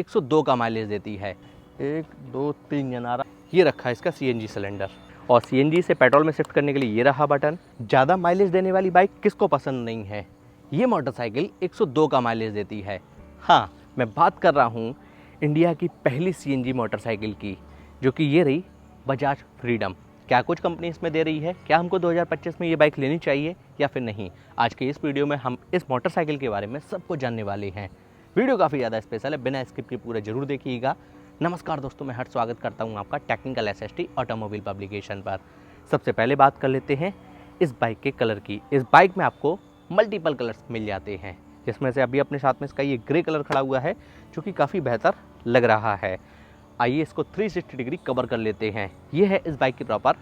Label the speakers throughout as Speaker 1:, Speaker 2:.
Speaker 1: 102 का माइलेज देती है। 1 2 3 जनारा ये रखा है इसका सीएनजी सिलेंडर। और सीएनजी से पेट्रोल में शिफ्ट करने के लिए ये रहा बटन। ज़्यादा माइलेज देने वाली बाइक किसको पसंद नहीं है। ये मोटरसाइकिल 102 का माइलेज देती है। हाँ, मैं बात कर रहा हूँ इंडिया की पहली सीएनजी मोटरसाइकिल की, जो कि ये रही बजाज फ्रीडम। क्या कुछ कंपनी इसमें दे रही है, क्या हमको 2025 में ये बाइक लेनी चाहिए या फिर नहीं, आज के इस वीडियो में हम इस मोटरसाइकिल के बारे में सब कुछ जानने वाले हैं। वीडियो काफ़ी ज़्यादा स्पेशल है, बिना स्किप के पूरा जरूर देखिएगा। नमस्कार दोस्तों, मैं हर स्वागत करता हूं आपका टेक्निकल एसएसटी ऑटोमोबाइल पब्लिकेशन पर। सबसे पहले बात कर लेते हैं इस बाइक के कलर की। इस बाइक में आपको मल्टीपल कलर्स मिल जाते हैं, जिसमें से अभी अपने साथ में इसका ये ग्रे कलर खड़ा हुआ है, जो कि काफ़ी बेहतर लग रहा है। आइए इसको 360 डिग्री कवर कर लेते हैं। ये है इस बाइक की प्रॉपर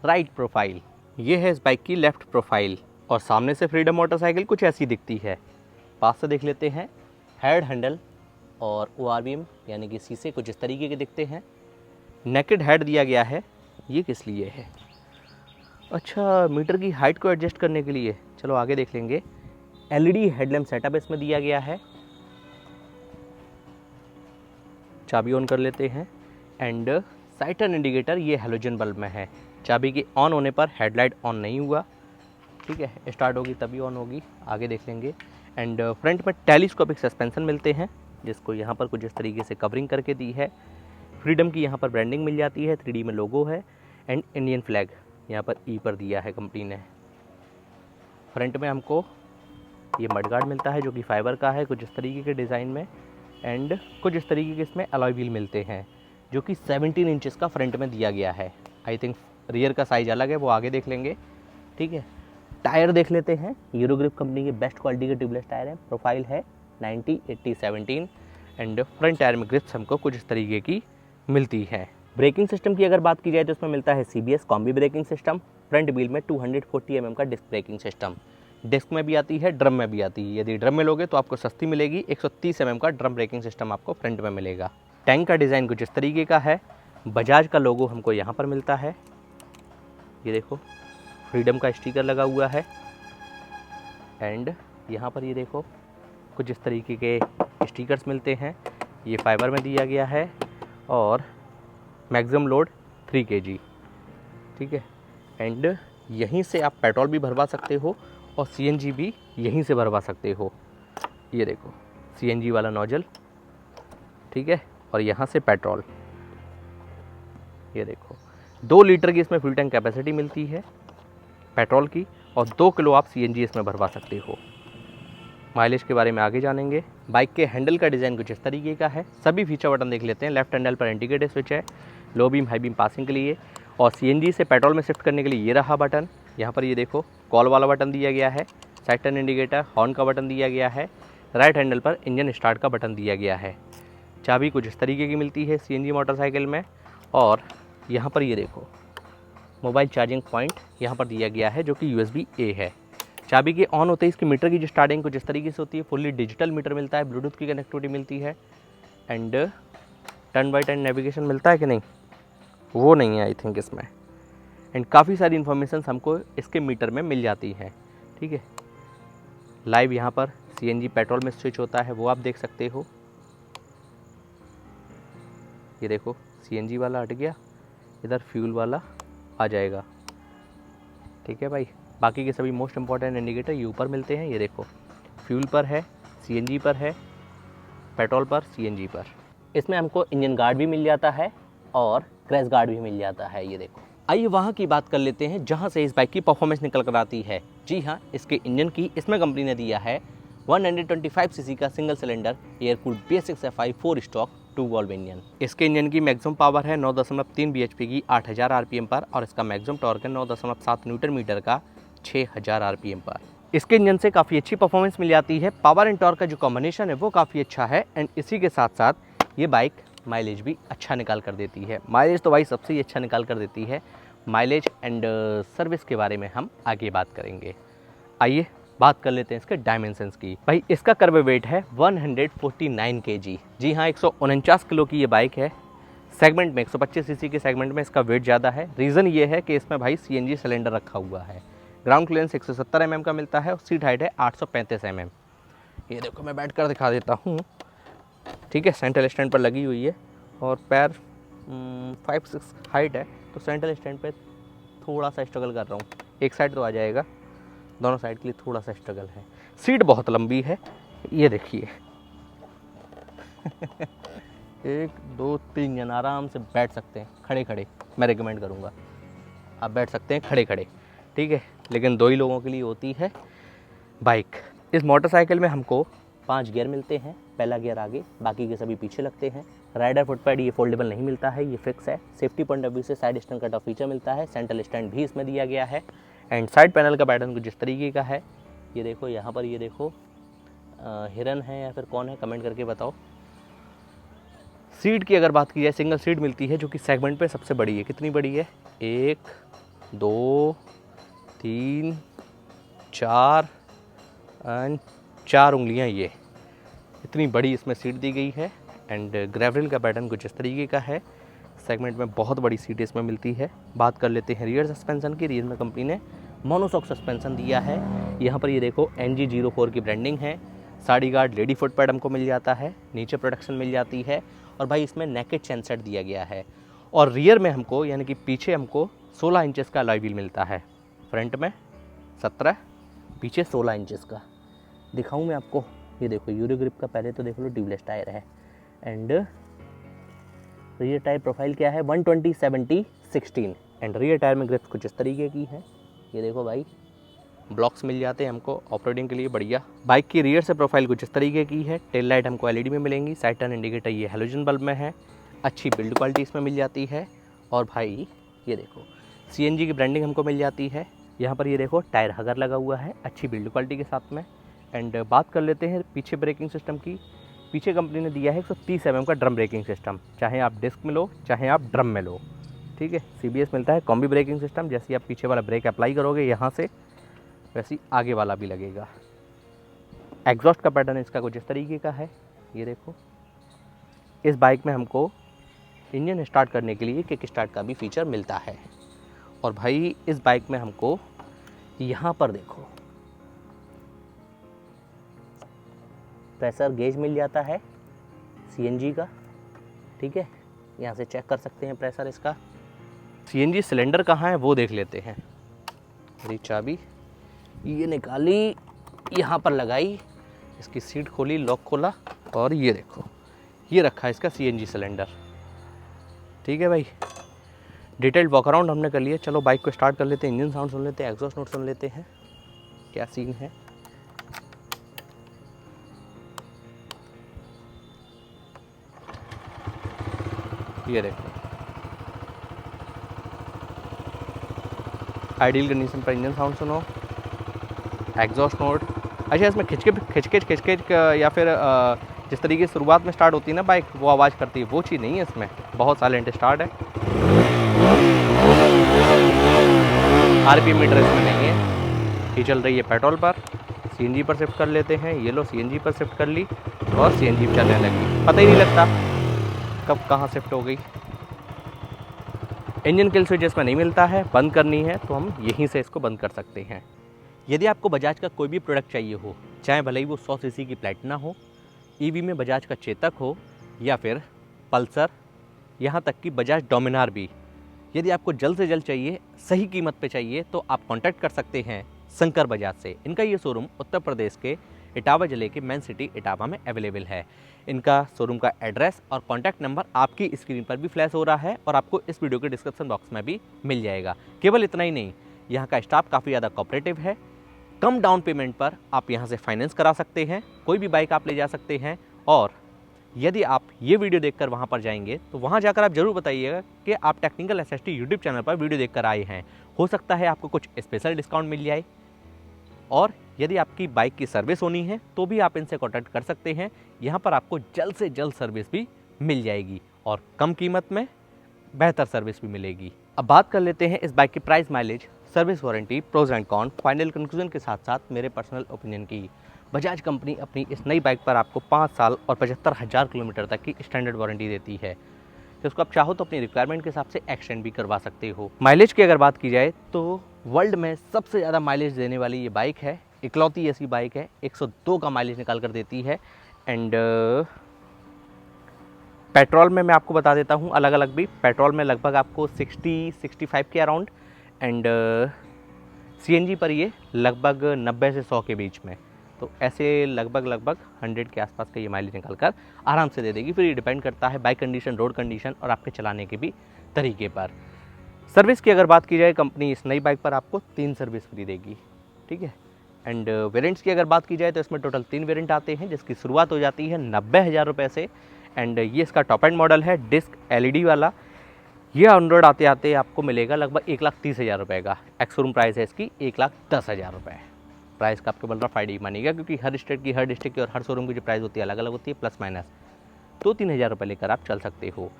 Speaker 1: राइट प्रोफाइल, ये है इस बाइक की लेफ्ट प्रोफाइल, और सामने से फ्रीडम मोटरसाइकिल कुछ ऐसी दिखती है। पास से देख लेते हैं। हेड हैंडल और ORVM यानी कि शीशे कुछ इस तरीके के दिखते हैं। नेकेड हेड दिया गया है, ये किस लिए है? अच्छा, मीटर की हाइट को एडजस्ट करने के लिए। चलो आगे देख लेंगे। LED हेडलैम्प सेटअप इसमें दिया गया है। चाबी ऑन कर लेते हैं। एंड साइड टर्न इंडिकेटर ये हैलोजन बल्ब में है। चाबी के ऑन होने पर हेडलाइट ऑन नहीं हुआ, ठीक है, स्टार्ट होगी तभी ऑन होगी। आगे देख लेंगे। एंड फ्रंट में टेलीस्कोपिक सस्पेंशन मिलते हैं, जिसको यहाँ पर कुछ इस तरीके से कवरिंग करके दी है। फ्रीडम की यहाँ पर ब्रांडिंग मिल जाती है, 3D में लोगो है। एंड इंडियन फ्लैग यहाँ पर ई पर दिया है कंपनी ने। फ्रंट में हमको ये मडगार्ड मिलता है, जो कि फाइबर का है, कुछ इस तरीके के डिज़ाइन में। एंड कुछ इस तरीके के इसमें अलॉय व्हील मिलते हैं, जो कि 17 इंचेस का फ्रंट में दिया गया है। आई थिंक रियर का साइज अलग है, वो आगे देख लेंगे, ठीक है। टायर देख लेते हैं। यूरोग्रिप कंपनी के बेस्ट क्वालिटी के ट्यूबलेस टायर हैं। प्रोफाइल है 90 80 17। एंड फ्रंट टायर में ग्रिप्स हमको कुछ इस तरीके की मिलती है। ब्रेकिंग सिस्टम की अगर बात की जाए तो इसमें मिलता है CBS combi braking system. Front wheel में 240 mm का डिस्क ब्रेकिंग सिस्टम। डिस्क में भी आती है, ड्रम में भी आती है। यदि ड्रम में लोगे तो आपको सस्ती मिलेगी। 130 mm का ड्रम ब्रेकिंग सिस्टम आपको फ्रंट में मिलेगा। टैंक का डिज़ाइन कुछ इस तरीके का है। बजाज का लोगो हमको यहाँ पर मिलता है, ये देखो। फ्रीडम का स्टिकर लगा हुआ है। एंड यहाँ पर ये देखो कुछ इस तरीके के स्टिकर्स मिलते हैं। ये फाइबर में दिया गया है। और मैक्सिमम लोड 3 kg, ठीक है। एंड यहीं से आप पेट्रोल भी भरवा सकते हो और CNG भी यहीं से भरवा सकते हो। ये देखो CNG वाला नोजल, ठीक है, और यहाँ से पेट्रोल। ये देखो 2 लीटर की इसमें फ्यूल टैंक कैपेसिटी मिलती है पेट्रोल की, और 2 किलो आप CNG इसमें भरवा सकते हो। माइलेज के बारे में आगे जानेंगे। बाइक के हैंडल का डिज़ाइन कुछ इस तरीके का है। सभी फीचर बटन देख लेते हैं। लेफ्ट हैंडल पर इंडिकेटर स्विच है, low beam high beam passing के लिए, और CNG से पेट्रोल में शिफ्ट करने के लिए ये रहा बटन। यहाँ पर ये देखो कॉल वाला बटन दिया गया है। साइड टर्न इंडिकेटर, हॉर्न का बटन दिया गया है। राइट हैंडल पर इंजन स्टार्ट का बटन दिया गया है। चाबी कुछ इस तरीके की मिलती है CNG मोटरसाइकिल में। और यहाँ पर ये देखो मोबाइल चार्जिंग पॉइंट यहाँ पर दिया गया है, जो कि USB-A है। चाबी के ऑन होते ही इसकी मीटर की जो स्टार्टिंग कुछ इस तरीके से होती है। फुल्ली डिजिटल मीटर मिलता है, ब्लूटूथ की कनेक्टिविटी मिलती है। And turn by turn navigation मिलता है कि नहीं, वो नहीं है आई थिंक इसमें। एंड काफ़ी सारी इन्फॉर्मेशन हमको इसके मीटर में मिल जाती है, ठीक है। लाइव यहाँ पर CNG पेट्रोल में स्विच होता है, वो आप देख सकते हो। ये देखो CNG वाला हट गया, इधर फ्यूल वाला आ जाएगा, ठीक है भाई। बाकी के सभी मोस्ट इंपॉर्टेंट इंडिकेटर ये ऊपर मिलते हैं। ये देखो फ्यूल पर है, CNG पर है, पेट्रोल पर, CNG पर। इसमें हमको इंजन गार्ड भी मिल जाता है और क्रैश गार्ड भी मिल जाता है, ये देखो। आइए वहाँ की बात कर लेते हैं जहाँ से इस बाइक की परफॉर्मेंस निकल कर आती है। जी हाँ, इसके इंजन की। इसमें कंपनी ने दिया है 125 सीसी का single cylinder air cooled B6FI 4 stock 2 valve engine. इसके इंजन की मैक्सिमम पावर है 9.3 bhp की 8000 RPM पर, और इसका मैक्सिमम टॉर्क है 9.7 न्यूटन मीटर का 6000 RPM पर। इसके इंजन से काफ़ी अच्छी परफॉर्मेंस मिल जाती है। पावर एंड टॉर्क का जो कॉम्बिनेशन है वो काफ़ी अच्छा है। एंड इसी के साथ साथ ये बाइक माइलेज भी अच्छा निकाल कर देती है। माइलेज तो भाई सबसे ही अच्छा निकाल कर देती है। माइलेज एंड सर्विस के बारे में हम आगे बात करेंगे। आइए बात कर लेते हैं इसके डायमेंशंस की। भाई इसका कर्व वेट है 149 kg। जी हाँ, 149 किलो की ये बाइक है। सेगमेंट में 125 सीसी के सेगमेंट में इसका वेट ज़्यादा है। रीज़न ये है कि इसमें भाई CNG सिलेंडर रखा हुआ है। ग्राउंड क्लियरेंस 170 mm का मिलता है और सीट हाइट है 835 mm। ये देखो मैं बैठ कर दिखा देता हूँ। ठीक है, सेंट्रल स्टैंड पर लगी हुई है और पैर 5-6 हाइट है, तो सेंट्रल स्टैंड पे थोड़ा सा स्ट्रगल कर रहा हूँ। एक साइड तो आ जाएगा, दोनों साइड के लिए थोड़ा सा स्ट्रगल है। सीट बहुत लंबी है, ये देखिए 1 2 3 जन आराम से बैठ सकते हैं खड़े खड़े। मैं रिकमेंड करूँगा आप बैठ सकते हैं खड़े खड़े, ठीक है। लेकिन 2 ही लोगों के लिए होती है बाइक। इस मोटरसाइकिल में हमको 5 गियर मिलते हैं, पहला गियर आगे, बाकी के सभी पीछे लगते हैं। राइडर फुट पैड ये फोल्डेबल नहीं मिलता है, ये फिक्स है। सेफ्टी पॉइंट ऑफ व्यू से side stand cut off feature मिलता है, सेंट्रल स्टैंड भी इसमें दिया गया है। एंड साइड पैनल का पैटर्न कुछ इस तरीके का है, ये देखो यहाँ पर, ये देखो हिरन है या फिर कौन है, कमेंट करके बताओ। सीट की अगर बात की जाए, सिंगल सीट मिलती है जो कि सेगमेंट पे सबसे बड़ी है। कितनी बड़ी है? 1 2 3 4 एंड 4 उंगलियां, ये इतनी बड़ी इसमें सीट दी गई है। एंड ग्रेवल का पैटर्न कुछ इस तरीके का है। सेगमेंट में बहुत बड़ी सीट इसमें मिलती है। बात कर लेते हैं रियर सस्पेंशन की। रियर में कंपनी ने मोनोशॉक सस्पेंशन दिया है। यहाँ पर ये देखो NG04 की ब्रांडिंग है। Sari guard lady foot pad हमको मिल जाता है, नीचे प्रोटेक्शन मिल जाती है। और भाई इसमें नेकेड चेन सेट दिया गया है। और रियर में हमको यानी कि पीछे हमको 16 इंचेस का अलॉय व्हील मिलता है। फ्रंट में 17, पीछे 16 इंचेस का। दिखाऊं मैं आपको, ये देखो यूरो ग्रिप का पहले तो देख लो ट्यूबलेस टायर है। एंड रियर टायर प्रोफाइल क्या है? 120/70/16। एंड रियर टायर में ग्रिप्स कुछ इस तरीके की है, ये देखो भाई, ब्लॉक्स मिल जाते हैं हमको ऑपरेटिंग के लिए, बढ़िया। बाइक की रियर से प्रोफाइल कुछ इस तरीके की है। टेल लाइट हमको LED में मिलेंगी। साइड टर्न इंडिकेटर ये हैलोजन बल्ब में है। अच्छी बिल्ड क्वालिटी इसमें मिल जाती है। और भाई ये देखो CNG की ब्रांडिंग हमको मिल जाती है। यहाँ पर ये देखो टायर हगर लगा हुआ है, अच्छी बिल्ड क्वालिटी के साथ में। एंड बात कर लेते हैं पीछे ब्रेकिंग सिस्टम की। पीछे कंपनी ने दिया है 130 mm का ड्रम ब्रेकिंग सिस्टम, चाहे आप डिस्क में लो चाहे आप ड्रम में लो, ठीक है। CBS मिलता है। कॉम्बी ब्रेकिंग सिस्टम, जैसे आप पीछे वाला ब्रेक अप्लाई करोगे यहाँ से, वैसे आगे वाला भी लगेगा। एग्जॉस्ट का पैटर्न इसका कुछ इस तरीके का है, ये देखो। इस बाइक में हमको इंजन स्टार्ट करने के लिए किक स्टार्ट का भी फीचर मिलता है। और भाई इस बाइक में हमको यहाँ पर देखो प्रेशर गेज मिल जाता है CNG का, ठीक है। यहाँ से चेक कर सकते हैं प्रेशर इसका। CNG सिलेंडर कहाँ है वो देख लेते हैं। मेरी चाबी ये निकाली, यहाँ पर लगाई, इसकी सीट खोली, लॉक खोला और ये देखो ये रखा है इसका CNG सिलेंडर, ठीक है भाई। डिटेल्ड वॉक अराउंड हमने कर लिया। चलो बाइक को स्टार्ट कर लेते हैं, इंजन साउंड सुन लेते हैं, एग्जॉस्ट नोट सुन लेते हैं, क्या सीन है। ये देखो आइडियल कंडीशन पर इंजन साउंड सुनो, एग्जॉस्ट नोट। अच्छा, इसमें खिचखिच या फिर जिस तरीके से शुरुआत में स्टार्ट होती है ना बाइक, वो आवाज़ करती है, वो चीज़ नहीं है इसमें। बहुत साइलेंट स्टार्ट है। RPM मीटर इसमें नहीं है। ये चल रही है पेट्रोल पर। CNG पर शिफ्ट कर लेते हैं। ये लो CNG पर शिफ्ट कर ली और CNG चलने लगी, पता ही नहीं लगता कब कहाँ शिफ्ट हो गई। इंजन किल स्विच इसमें नहीं मिलता है, बंद करनी है तो हम यहीं से इसको बंद कर सकते हैं। यदि आपको बजाज का कोई भी प्रोडक्ट चाहिए हो, चाहे भले ही वो 100 cc की प्लैटिना हो, EV में बजाज का चेतक हो या फिर पल्सर, यहाँ तक कि बजाज डोमिनार भी, यदि आपको जल्द से जल्द चाहिए, सही कीमत पे चाहिए, तो आप कांटेक्ट कर सकते हैं शंकर बजाज से। इनका ये शोरूम उत्तर प्रदेश के इटावा जिले के मेन सिटी इटावा में अवेलेबल है। इनका शोरूम का एड्रेस और कॉन्टैक्ट नंबर आपकी स्क्रीन पर भी फ्लैश हो रहा है और आपको इस वीडियो के डिस्क्रिप्शन बॉक्स में भी मिल जाएगा। केवल इतना ही नहीं, यहाँ का स्टाफ काफ़ी ज़्यादा कोऑपरेटिव है। कम डाउन पेमेंट पर आप यहाँ से फाइनेंस करा सकते हैं, कोई भी बाइक आप ले जा सकते हैं। और यदि आप ये वीडियो देखकर वहाँ पर जाएंगे तो वहाँ जाकर आप जरूर बताइएगा कि आप टेक्निकल SST यूट्यूब चैनल पर वीडियो देखकर आए हैं। हो सकता है आपको कुछ स्पेशल डिस्काउंट मिल जाए। और यदि आपकी बाइक की सर्विस होनी है तो भी आप इनसे कॉन्टैक्ट कर सकते हैं। यहाँ पर आपको जल्द से जल्द सर्विस भी मिल जाएगी और कम कीमत में बेहतर सर्विस भी मिलेगी। अब बात कर लेते हैं इस बाइक की price, mileage, service warranty, pros and con, final conclusion के साथ साथ मेरे पर्सनल ओपिनियन की। बजाज कंपनी अपनी इस नई बाइक पर आपको 5 साल और 75,000 किलोमीटर तक की स्टैंडर्ड वारंटी देती है। तो उसको आप चाहो तो अपनी रिक्वायरमेंट के हिसाब से एक्सटेंड भी करवा सकते हो। माइलेज की अगर बात की जाए तो वर्ल्ड में सबसे ज़्यादा माइलेज देने वाली ये बाइक है, इकलौती ऐसी बाइक है, 102 का माइलेज निकाल कर देती है। एंड पेट्रोल में मैं आपको बता देता हूँ अलग अलग भी। पेट्रोल में लगभग आपको 60-65 के अराउंड, एंड सीएनजी पर ये लगभग 90 से 100 के बीच में। तो ऐसे लगभग 100 के आसपास का ये माइलेज निकाल कर आराम से दे देगी। फिर ये डिपेंड करता है बाइक कंडीशन, रोड कंडीशन और आपके चलाने के भी तरीके पर। सर्विस की अगर बात की जाए, कंपनी इस नई बाइक पर आपको 3 सर्विस फ्री देगी, ठीक है। एंड वेरिएंट्स की अगर बात की जाए तो इसमें टोटल 3 वेरिएंट आते हैं, जिसकी शुरुआत हो जाती है 90,000 रुपये से। एंड ये इसका टॉप एंड मॉडल है, डिस्क एलईडी वाला। ये ऑन रोड आते आते आपको मिलेगा लगभग 1,30,000 रुपये का। एक्स-शोरूम प्राइस है इसकी 1,10,000 रुपये। प्राइस का आपको बोल रहा फायदा ही मानिएगा, क्योंकि हर स्टेट की, हर डिस्ट्रिक्ट की और हर शोरूम की जो प्राइस होती है अलग अलग होती है, प्लस माइनस 2-3 हज़ार रुपये लेकर आप चल सकते हो।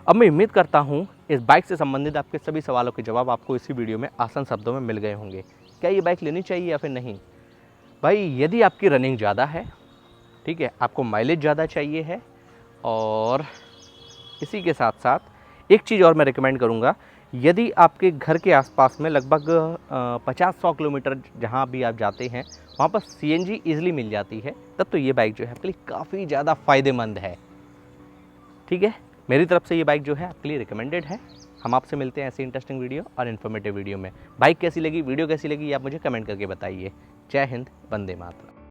Speaker 1: अब मैं उम्मीद करता हूँ इस बाइक से संबंधित आपके सभी सवालों के जवाब आपको इसी वीडियो में आसान शब्दों में मिल गए होंगे। क्या ये बाइक लेनी चाहिए या फिर नहीं? भाई यदि आपकी रनिंग ज़्यादा है, ठीक है, आपको माइलेज ज़्यादा चाहिए है, और इसी के साथ साथ एक चीज़ और मैं रिकमेंड करूँगा, यदि आपके घर के आसपास में लगभग 50-100 किलोमीटर जहाँ भी आप जाते हैं वहाँ पर सीएनजी ईजिली मिल जाती है, तब तो ये बाइक जो है आपके लिए काफ़ी ज़्यादा फ़ायदेमंद है, ठीक है। मेरी तरफ से ये बाइक जो है आपके लिए रिकमेंडेड है। हम आपसे मिलते हैं ऐसी इंटरेस्टिंग वीडियो और इन्फॉर्मेटिव वीडियो में। बाइक कैसी लगी, वीडियो कैसी लगी, आप मुझे कमेंट करके बताइए। जय हिंद, वंदे मातरम।